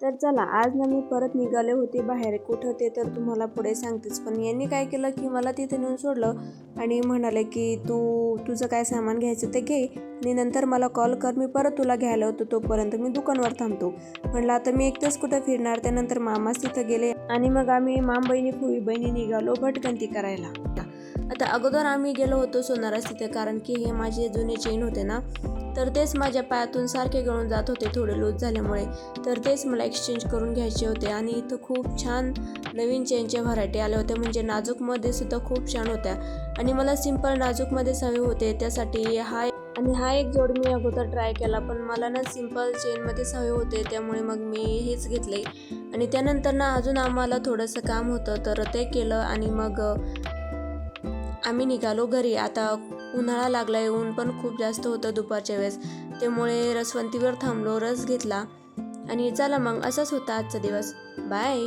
तर चला आज ना मी परत निघाले होते बाहेर, कुठं ते तर तुम्हाला पुढे सांगतेच. पण यांनी काय केलं की मला तिथे नेऊन सोडलं आणि म्हणाले की तुझं काय सामान घ्यायचं ते घे आणि नंतर मला कॉल कर, मी परत तुला घ्यायला होतो, तोपर्यंत मी दुकानावर थांबतो. म्हणलं आता मी एकटंच कुठं फिरणार. त्यानंतर मामाच तिथं गेले आणि मग आम्ही माम बहिणी फुई बहिणी निघालो भटकंती करायला. आता अगोदर आम्ही गेलो होतो सोनारास तिथे, कारण की हे माझे जुने चेन होते ना, तर तेच माझ्या पायातून सारखे गळून जात होते थोडे लूज झाल्यामुळे. तर तेच मला एक्सचेंज करून घ्यायचे होते आणि इथं खूप छान नवीन चेनच्या व्हरायटी आल्या होत्या, म्हणजे नाजूकमध्ये सुद्धा खूप छान होत्या आणि मला सिंपल नाजूकमध्ये हवे होते. त्यासाठी हा एक जोड मी अगोदर ट्राय केला, पण मला ना सिंपल चेनमध्ये हवे होते, त्यामुळे मग मी हेच घेतले. आणि त्यानंतर ना अजून आम्हाला थोडंसं काम होतं तर ते केलं आणि मग आम्ही निघालो घरी. आता उन्हाळा लागलाय, ऊन पण खूप जास्त होतं दुपारच्या वेळेस, त्यामुळे रसवंतीवर थांबलो, रस घेतला आणि चला मग असाच होता आजचा दिवस. बाय.